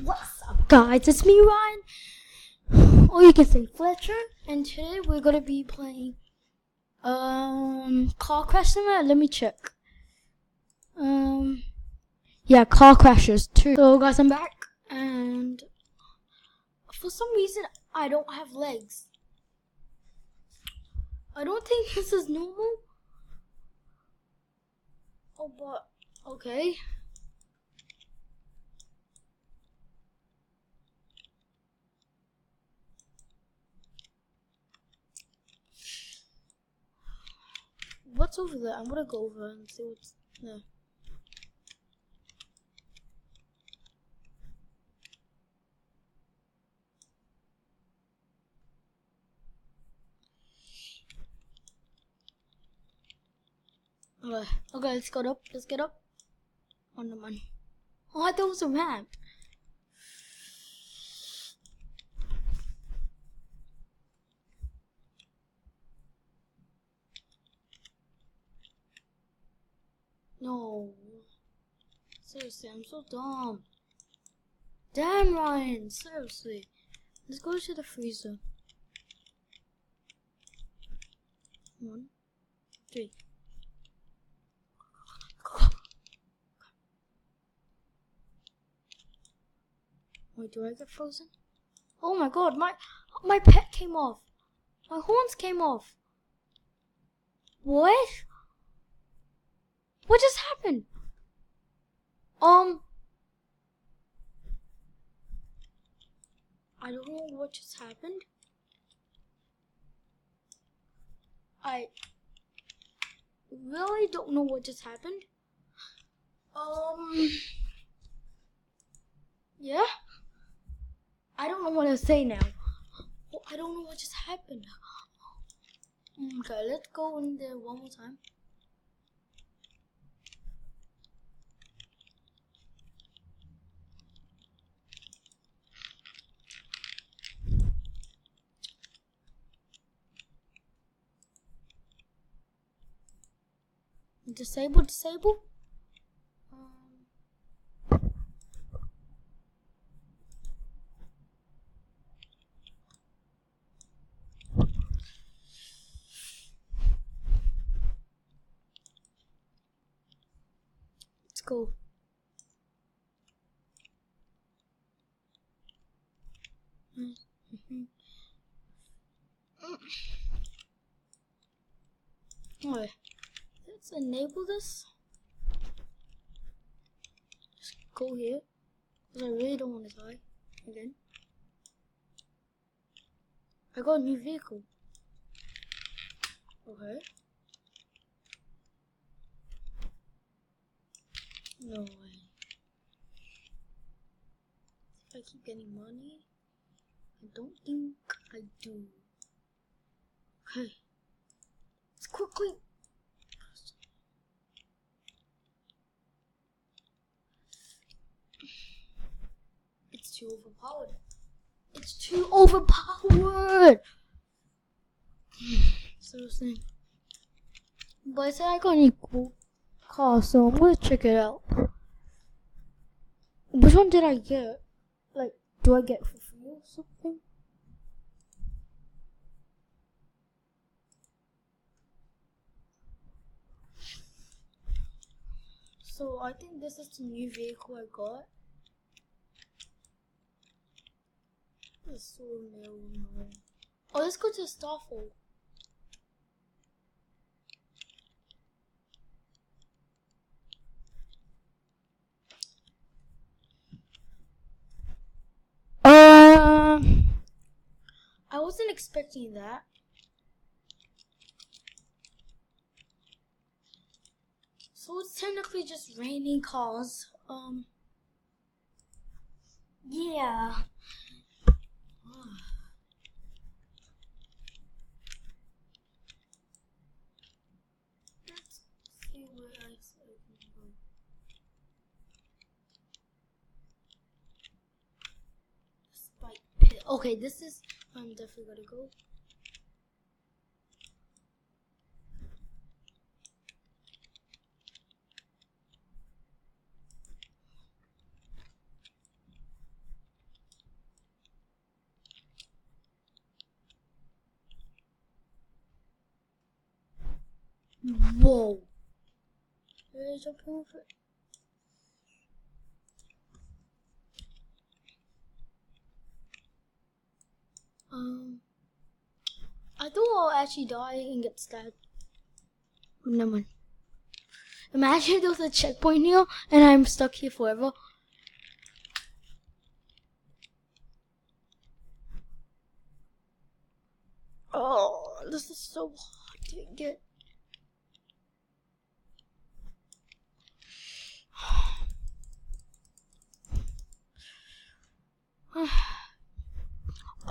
What's up, guys? It's me, Ryan, or you can say Fletcher, and today we're gonna be playing Car Crash Simulator. Let me check. Yeah, Car Crashers 2. So guys, I'm back, and for some reason I don't have legs. I don't think this is normal. Oh, but okay. What's over there? I'm gonna go over and see what's there. Okay, let's get up. Let's get up. Oh no, man. Oh, I thought it was a ramp. No. Seriously, I'm so dumb. Damn, Ryan. Seriously. Let's go to the freezer. 1, 3. Wait, do I get frozen? Oh my god, my pet came off. My horns came off. What? What just happened? I don't know what just happened. I really don't know what just happened. Yeah? I don't know what to say now. Oh, I don't know what just happened. Okay, let's go in there one more time. Disable. Let's go. Alright, let's enable this. Just go here, because I really don't want to die again. I got a new vehicle. Okay. No way. If I keep getting money, I don't think I do. Okay. Let's quickly. It's too overpowered. It's too overpowered. Seriously. But I said I got an equal car, so I'm gonna check it out. Which one did I get? Like, do I get for free or something? So I think this is the new vehicle I got. This so no. Oh, let's go to Starfall. I wasn't expecting that. So it's technically just raining cars. Yeah. Let's see where I can go. Spike pit. Okay, this is where I'm definitely gonna go. Whoa. There's a perfect. I thought I'll actually die and get stabbed. Never mind. Imagine there's a checkpoint here and I'm stuck here forever. Oh, this is so hard to get.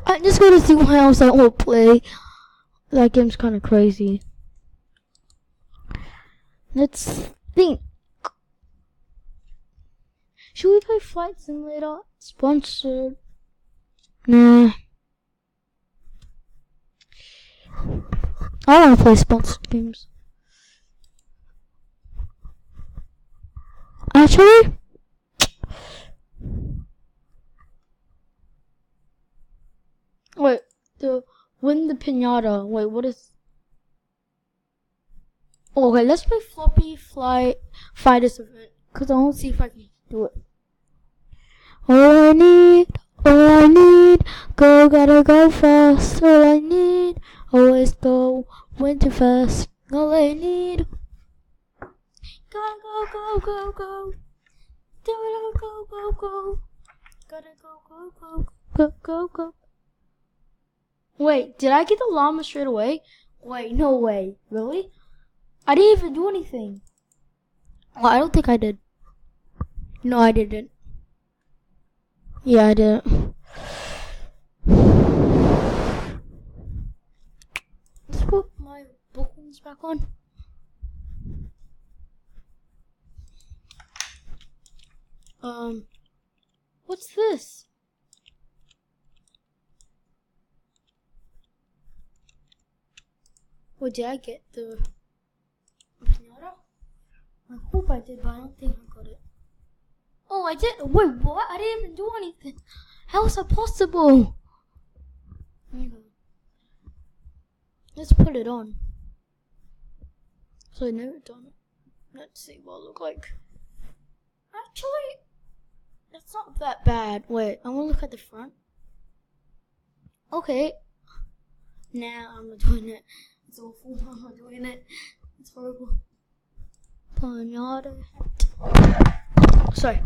I'm just gonna see what else I will play. That game's kind of crazy. Let's think. Should we play Flight Simulator? Sponsored. Nah. I don't play sponsored games. Actually, wait, the win the pinata. Wait, what is? Oh, okay, let's play Floppy Flight Fighters event because I want to see if I can do it. All I need, go, gotta go fast. All I need, always go, winter fast. All I need, gotta go. Go. Gotta go. Wait, did I get the llama straight away? Wait, no way. Really? I didn't even do anything. Well, I don't think I did. No, I didn't. Yeah, I didn't. Let's put my bookings back on. What's this? What did I get? The pinata? I hope I did, but I don't think I got it. Oh, I did. Wait, what? I didn't even do anything. How is that possible? Okay. Let's put it on. So I never done it. Let's see what it look like. Actually, that's not that bad. Wait, I want to look at the front. Okay. Now I'm not doing it. It's awful. I'm not doing it. It's horrible. Pinata. Sorry.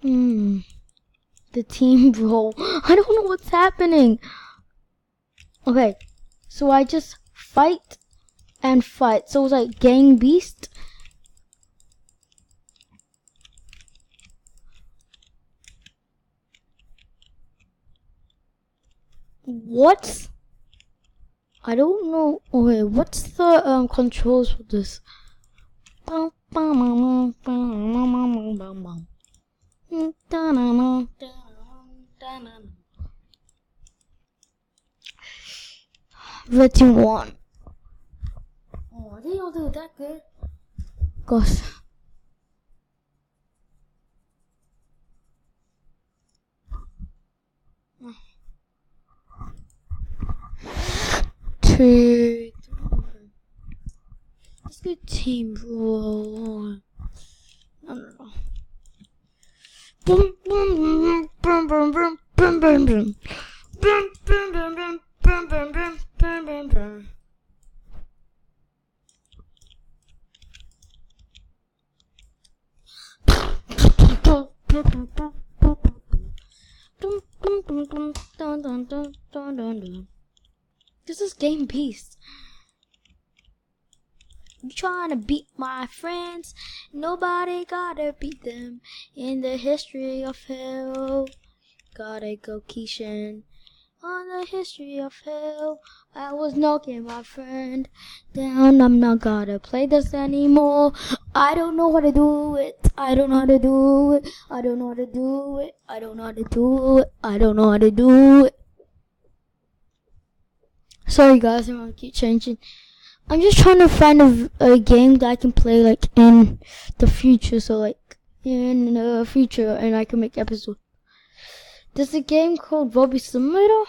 The team roll. I don't know what's happening. Okay. So I just fight and fight. So it's like Gang Beast. What? I don't know. Okay, what's the controls for this? Ready one. Oh, they don't do that good. Gosh. Two. Let's go team roll. I don't know. Boom, boom, boom, boom, boom, boom, boom, boom, boom, boom, boom, boom, boom, boom, boom, boom, boom, boom, boom. This is Game Beast. You trying to beat my friends? Nobody gotta beat them in the history of hell. Gotta go Keishan. On the history of hell, I was knocking my friend down. I'm not gonna play this anymore. I don't know how to do it. I don't know how to do it. I don't know how to do it. I don't know how to do it. I don't know how to do it. Sorry guys, I'm gonna keep changing. I'm just trying to find a game that I can play like in the future. So like in the future, and I can make episodes. There's a game called Robbie Simulator.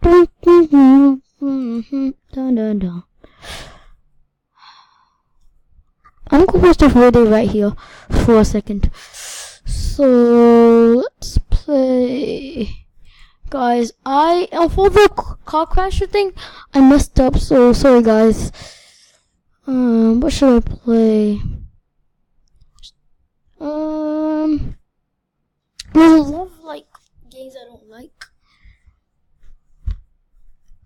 I'm gonna post a video right here for a second. So let's play, guys. For the car crash thing, I messed up. So sorry, guys. What should I play? There's a lot of like games I don't like.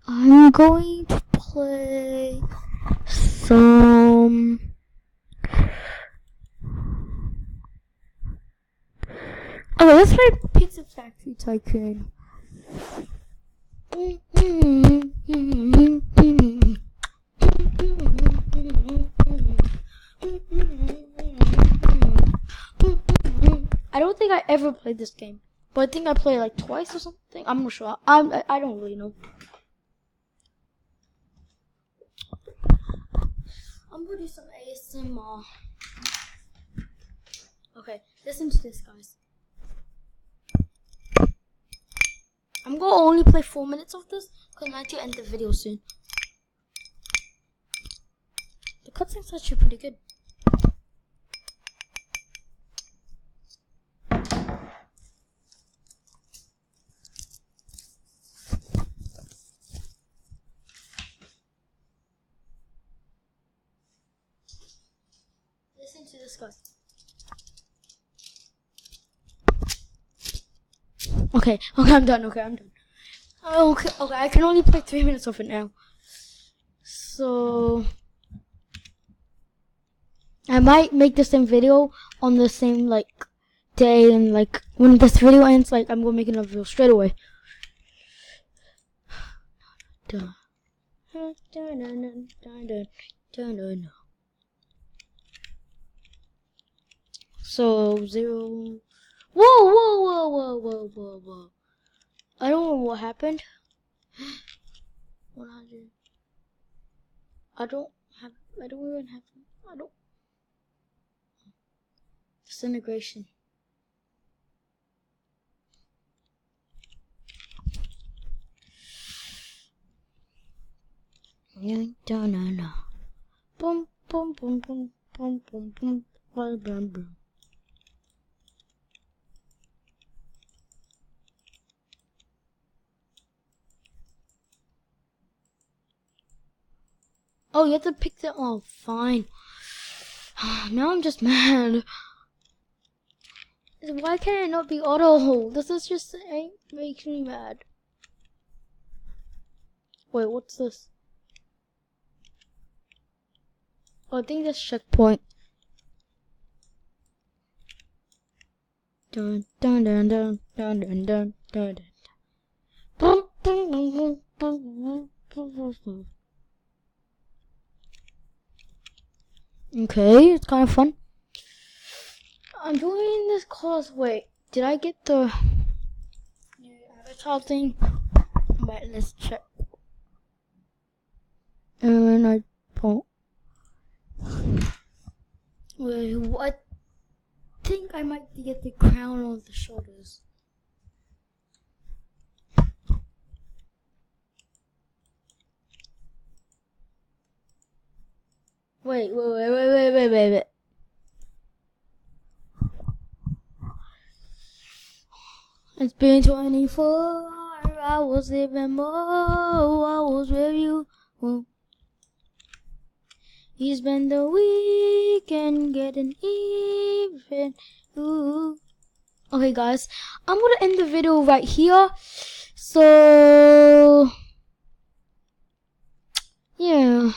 I'm going to play some. Okay, let's play Pizza Factory Tycoon. I don't think I ever played this game, but I think I played like twice or something. I'm not sure. I don't really know. I'm gonna do some ASMR. Okay, listen to this, guys. I'm gonna only play 4 minutes of this because I like to end the video soon. The cutscene's actually pretty good. Listen to this, guys. Okay, I'm done. Okay, I can only play 3 minutes of it now. So I might make the same video on the same like day, and like when this video ends, like I'm gonna make another video straight away. So 0. Whoa. I don't know what happened. 100. I don't even have. Disintegration. No. Boom. Oh, you have to pick that. Oh, fine. Now I'm just mad. Why can't it not be auto? This is just makes me mad. Wait, what's this? Oh, I think that's checkpoint. Dun. Okay, it's kind of fun. I'm doing this cause. Wait, did I get the new avatar thing? Wait, let's check. And I don't. Wait, what? I think I might get the crown on the shoulders. Wait. It's been 24 hours, even more hours with you. You spend the weekend getting even. Ooh. Okay, guys, I'm gonna end the video right here. So, yeah.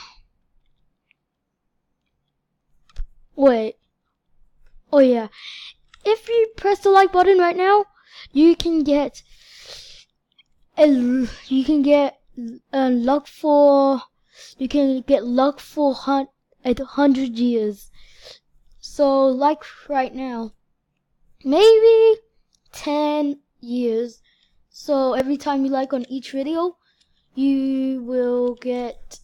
Wait. Oh yeah. If you press the like button right now, you can get luck for 100 years. So like right now, maybe 10 years. So every time you like on each video, you will get